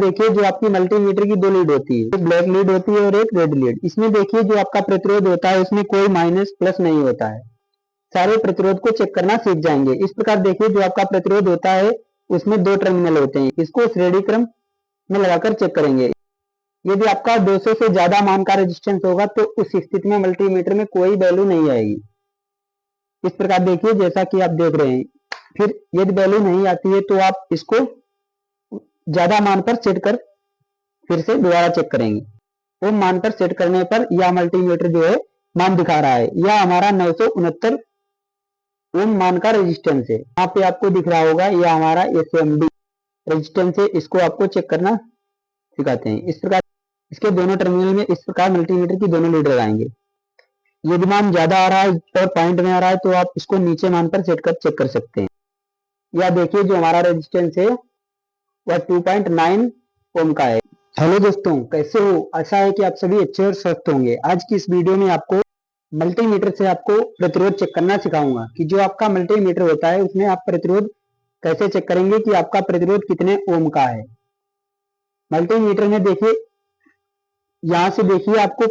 देखिए जो आपकी मल्टीमीटर की दो लीड होती है, एक ब्लैक लीड होती है और एक रेड लीड। इसमें देखिए जो आपका प्रतिरोध होता है उसमें कोई माइनस प्लस नहीं होता है। सारे प्रतिरोध को चेक करना सीख जाएंगे। इस प्रकार देखिए जो आपका प्रतिरोध होता है उसमें दो टर्मिनल होते हैं, इसको श्रेणी क्रम में लगाकर चेक करेंगे। यदि आपका 200 से ज्यादा मान का रेजिस्टेंस होगा तो उस स्थिति में मल्टीमीटर में कोई वैल्यू नहीं आएगी। इस प्रकार देखिए जैसा कि आप देख रहे हैं। फिर यदि वैल्यू नहीं आती है तो आप इसको ज्यादा मान पर सेट कर फिर से दोबारा चेक करेंगे। ओम मान पर सेट करने पर यह मल्टीमीटर जो है मान दिखा रहा है। यह हमारा 969 ओम मान का रेजिस्टेंस है। यहाँ पे आपको दिख रहा होगा यह हमारा एसएमडी रेजिस्टेंस है। इसको आपको चेक करना सिखाते हैं। इस प्रकार इसके दोनों टर्मिनल में इस प्रकार मल्टीमीटर की दोनों लीड लगाएंगे। यदि मान ज्यादा आ रहा है और पॉइंट में आ रहा है तो आप इसको नीचे मान पर सेट कर चेक कर सकते हैं। या देखिए जो हमारा रेजिस्टेंस है वह 2.9 ओम का है। हेलो दोस्तों, कैसे हो? आशा है कि आप सभी अच्छे और स्वस्थ होंगे। आज की इस वीडियो में आपको मल्टीमीटर से आपको प्रतिरोध चेक करना सिखाऊंगा कि जो आपका मल्टीमीटर होता है उसमें आप प्रतिरोध कैसे चेक करेंगे कि आपका प्रतिरोध कितने ओम का है। मल्टीमीटर में देखिए यहां से देखिए आपको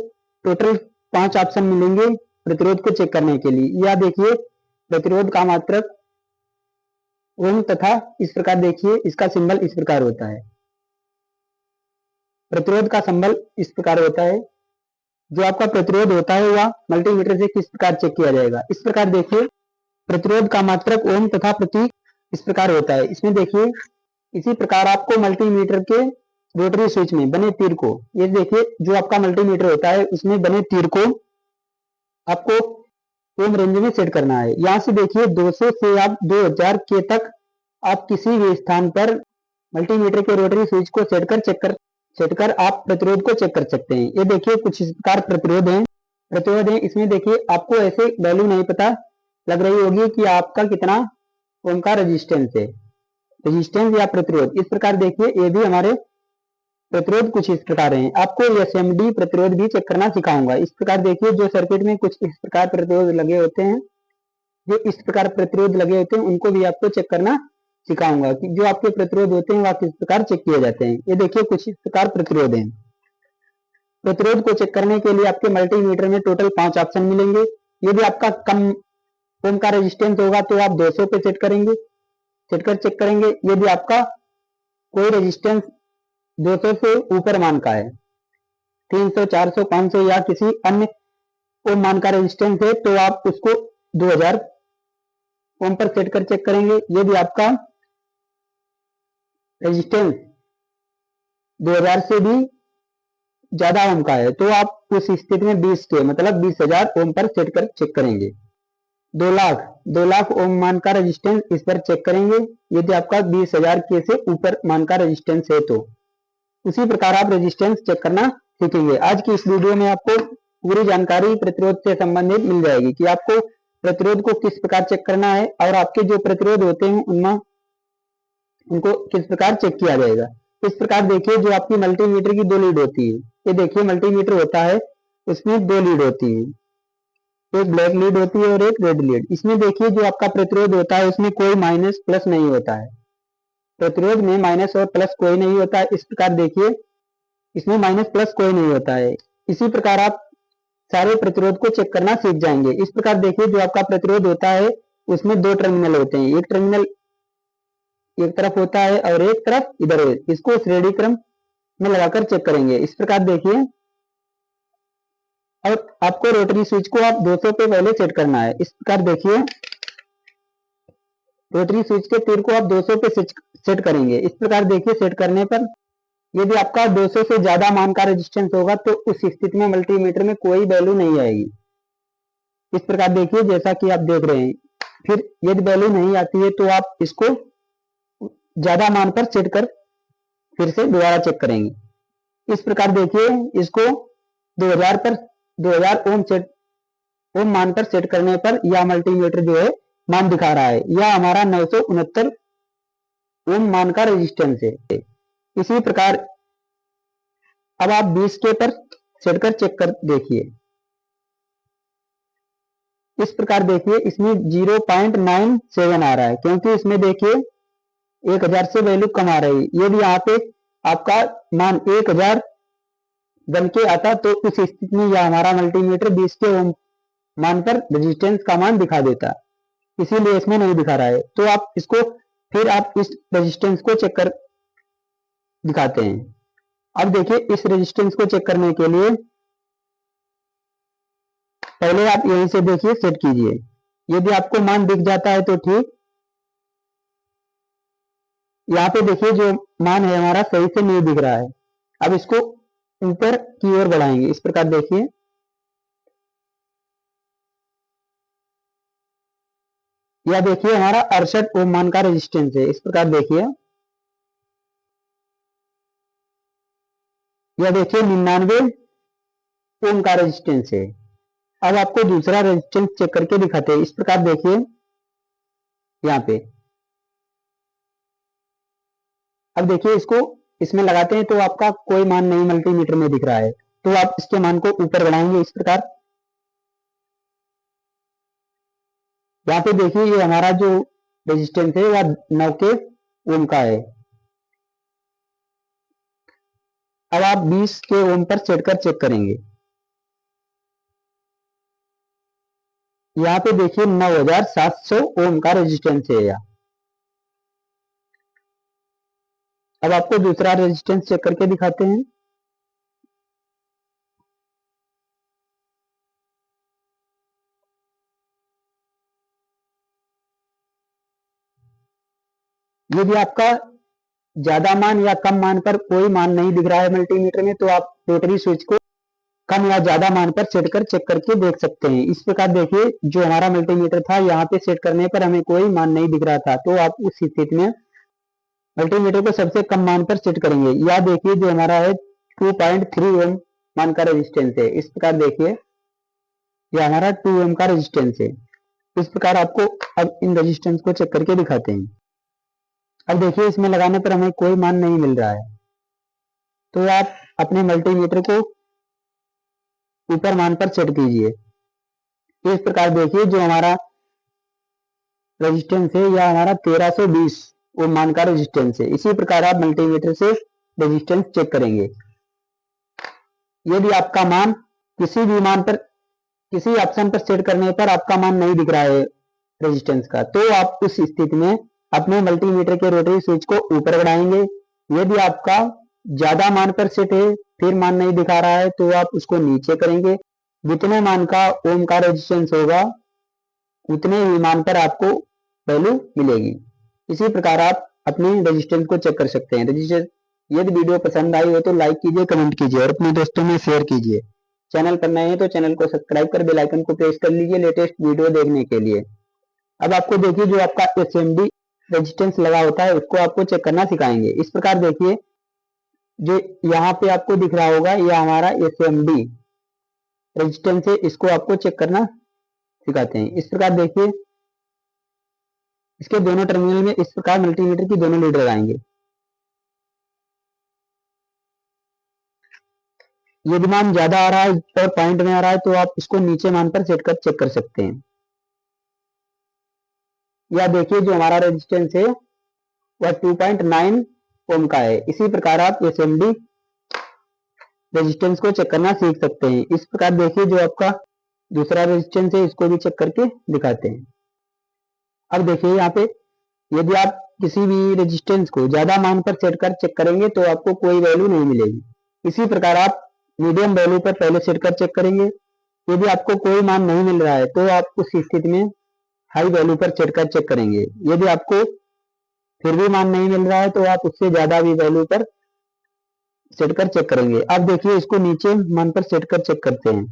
टोटल 5 ऑप्शन मिलेंगे प्रतिरोध को चेक करने के लिए। यह देखिए प्रतिरोध का मात्रक ओम तथा इस प्रकार देखिए इसका सिंबल इस प्रकार होता है। प्रतिरोध का सिंबल इस प्रकार होता है। जो आपका प्रतिरोध होता है वह मल्टीमीटर से किस प्रकार चेक किया जाएगा। इस प्रकार देखिए प्रतिरोध का मात्रक ओम तथा प्रतीक इस प्रकार होता है। इसमें देखिए इसी प्रकार आपको मल्टीमीटर के रोटरी स्विच में बने तीर को, ये देखिए जो आपका मल्टीमीटर होता है उसमें बने तीर को आपको ओम रेंज में सेट करना है। यहाँ से देखिए 200 से आप 2000 के तक आप किसी भी स्थान पर मल्टीमीटर के रोटरी स्विच को सेट कर आप प्रतिरोध को चेक कर सकते हैं। ये देखिए कुछ इस प्रकार प्रतिरोध है। इसमें देखिए आपको ऐसे वैल्यू नहीं पता लग रही होगी कि आपका कितना ओम का रेजिस्टेंस है, रेजिस्टेंस या प्रतिरोध। इस प्रकार देखिए ये भी हमारे प्रतिरोध कुछ इस प्रकार हैं। आपको एसएमडी प्रतिरोध भी चेक करना सिखाऊंगा। इस प्रकार देखिए जो सर्किट में कुछ इस प्रकार प्रतिरोध लगे होते हैं, जो इस प्रकार प्रतिरोध लगे होते हैं उनको भी आपको चेक करना सिखाऊंगा कि जो आपके प्रतिरोध होते हैं वह किस प्रकार चेक किए जाते हैं। ये देखिए कुछ इस प्रकार प्रतिरोध हैं। प्रतिरोध को चेक करने के लिए आपके मल्टीमीटर में टोटल 5 ऑप्शन मिलेंगे। यदि आपका कम ओम का रेजिस्टेंस होगा तो आप 200 पे सेट कर चेक करेंगे। यदि आपका कोई रेजिस्टेंस 200 से ऊपर मान का है, 300, 400, 500 या किसी अन्य ओम मान का रेजिस्टेंस है तो आप उसको 2000 ओम पर सेट कर चेक करेंगे। यदि आपका रेजिस्टेंस 2000 से भी ज्यादा ओम का है तो आप उस स्थिति में 20 के मतलब 20,000 ओम पर सेट कर चेक करेंगे। 2 लाख ओम मान का रेजिस्टेंस इस पर चेक करेंगे यदि आपका 20,000 के से ऊपर मान का रेजिस्टेंस है तो। उसी प्रकार आप रेजिस्टेंस चेक करना सीखेंगे। आज की इस वीडियो में आपको पूरी जानकारी प्रतिरोध से संबंधित मिल जाएगी कि आपको प्रतिरोध को किस प्रकार चेक करना है और आपके जो प्रतिरोध होते हैं उनमें उनको किस प्रकार चेक किया जाएगा। इस प्रकार देखिए जो आपकी मल्टीमीटर की दो लीड होती है, ये देखिए मल्टीमीटर होता है उसमें दो लीड होती है, एक ब्लैक लीड होती है और एक रेड लीड। इसमें देखिए जो आपका प्रतिरोध होता है उसमें कोई माइनस प्लस नहीं होता है। प्रतिरोध में माइनस और प्लस कोई नहीं होता है। इस प्रकार देखिए इसमें माइनस प्लस कोई नहीं होता है। इसी प्रकार आप सारे प्रतिरोध को चेक करना सीख जाएंगे। इस प्रकार देखिए जो आपका प्रतिरोध होता है उसमें दो टर्मिनल होते हैं, एक टर्मिनल एक तरफ होता है और एक तरफ इधर है। इसको श्रेणी क्रम में लगाकर चेक करेंगे। इस प्रकार देखिए और आपको रोटरी स्विच को आप 200 पे पहले सेट करना है। इस प्रकार देखिए रोटरी स्विच के तीर को आप 200 पे सेट करेंगे। इस प्रकार देखिए सेट करने पर यदि आपका 200 से ज्यादा मान का रेजिस्टेंस होगा तो उस स्थिति में मल्टीमीटर में कोई वैल्यू नहीं आएगी। इस प्रकार देखिए जैसा कि आप देख रहे हैं। फिर यदि वैल्यू नहीं आती है तो आप इसको ज्यादा मान पर सेट कर फिर से दोबारा चेक करेंगे। इस प्रकार देखिए इसको 2000 ओम मान पर सेट करने पर यह मल्टीमीटर जो है मान दिखा रहा है। यह हमारा 969 ओम मान का रेजिस्टेंस है। इसी प्रकार अब आप 20 के पर सेट कर चेक कर देखिए। इस प्रकार देखिए इसमें 0.97 आ रहा है क्योंकि इसमें देखिए 1000 से वैल्यू कम आ रही है। यदि यहाँ पे आपका मान 1000 बन के आता, तो उस स्थिति में यह हमारा मल्टीमीटर 20 के ओम मान पर रेजिस्टेंस का मान दिखा देता, इसीलिए इसमें नहीं दिखा रहा है। तो आप इसको फिर आप इस रेजिस्टेंस को चेक कर दिखाते हैं। अब देखिए, इस रेजिस्टेंस को चेक करने के लिए पहले आप यहीं से देखिए सेट कीजिए। यदि आपको मान दिख जाता है तो ठीक। यहाँ पे देखिए जो मान है हमारा सही से नहीं दिख रहा है। अब इसको ऊपर की ओर बढ़ाएंगे, इस प्रकार देखिए। यह देखिए हमारा 68 ओम मान का रेजिस्टेंस है, इस प्रकार देखिए। यह देखिए 99 ओम का रेजिस्टेंस है। अब आपको दूसरा रेजिस्टेंस चेक करके दिखाते हैं, इस प्रकार देखिए यहाँ पे। अब देखिए इसको इसमें लगाते हैं तो आपका कोई मान नहीं मल्टीमीटर में दिख रहा है, तो आप इसके मान को ऊपर बढ़ाएंगे इस प्रकार। यहाँ पे देखिए ये हमारा जो रेजिस्टेंस है वह 9 के ओम का है। अब आप 20 के ओम पर सेट कर चेक करेंगे। यहाँ पे देखिए 9700 ओम का रेजिस्टेंस है यह। अब आपको दूसरा रेजिस्टेंस चेक करके दिखाते हैं। यदि आपका ज्यादा मान या कम मान पर कोई मान नहीं दिख रहा है मल्टीमीटर में, तो आप रोटरी स्विच को कम या ज्यादा मान पर सेट कर चेक करके देख सकते हैं। इस प्रकार देखिए जो हमारा मल्टीमीटर था यहाँ पे सेट करने पर हमें कोई मान नहीं दिख रहा था, तो आप उस स्थिति में मल्टीमीटर को सबसे कम मान पर सेट करेंगे। यह देखिए जो हमारा है 2.3 ओम मान का रेजिस्टेंस है। इस प्रकार देखिए यह हमारा 2 ओम का रेजिस्टेंस है। इस प्रकार आपको अब इन रेजिस्टेंस को चेक करके दिखाते हैं। अब देखिए इसमें लगाने पर हमें कोई मान नहीं मिल रहा है, तो आप अपने मल्टीमीटर को ऊपर मान पर सेट कीजिए। इस प्रकार देखिए जो हमारा रेजिस्टेंस है यह हमारा 1320 ओम मान का रेजिस्टेंस है। इसी प्रकार आप मल्टीमीटर से रेजिस्टेंस चेक करेंगे। यदि आपका मान किसी भी मान पर किसी ऑप्शन पर सेट करने पर आपका मान नहीं दिख रहा है रेजिस्टेंस का, तो आप उस स्थिति में अपने मल्टीमीटर के रोटरी स्विच को ऊपर बढ़ाएंगे। यदि आपका ज्यादा मान पर सेट है फिर मान नहीं दिखा रहा है, तो आप उसको नीचे करेंगे। जितने मान का ओम का रेजिस्टेंस होगा उतने ही मान पर आपको वैल्यू मिलेगी। इसी प्रकार आप अपने रेजिस्टेंस को चेक कर सकते हैं। रेजिस्टेंस यदि वीडियो पसंद आई हो तो लाइक कीजिए, कमेंट कीजिए और अपने दोस्तों में शेयर कीजिए। चैनल पर नए हैं तो चैनल को सब्सक्राइब कर बेल आइकन को प्रेस कर लीजिए लेटेस्ट वीडियो देखने के लिए। अब आपको देखिए जो आपका एसएमडी रेजिस्टेंस लगा होता है उसको आपको चेक करना सिखाएंगे। इस प्रकार देखिए जो यहाँ पे आपको दिख रहा होगा यह हमारा एसएमडी रेजिस्टेंस है, इसको आपको चेक करना सिखाते हैं। इस प्रकार देखिए इसके दोनों टर्मिनल में इस प्रकार मल्टीमीटर की दोनों लीड लगाएंगे। यदि मान ज्यादा आ रहा है और पॉइंट में आ रहा है तो आप इसको नीचे मान पर सेट कर चेक कर सकते हैं। या देखिए जो हमारा रेजिस्टेंस है वह 2.9 ओम का है। इसी प्रकार आप एसएमडी रेजिस्टेंस को चेक करना सीख सकते हैं। इस प्रकार देखिए जो आपका दूसरा रेजिस्टेंस है इसको भी चेक करके दिखाते हैं। अब देखिए यहाँ पे यदि आप किसी भी रेजिस्टेंस को ज्यादा मान पर सेट कर चेक करेंगे तो आपको कोई वैल्यू नहीं मिलेगी। इसी प्रकार आप मीडियम वैल्यू पर पहले सेट कर चेक करेंगे। यदि आपको कोई मान नहीं मिल रहा है तो आप उस स्थिति में हाई वैल्यू पर सेट कर चेक करेंगे। यदि आपको फिर भी मान नहीं मिल रहा है तो आप उससे ज्यादा भी वैल्यू पर सेट कर चेक करेंगे। अब देखिए इसको नीचे मान पर सेट कर चेक करते हैं।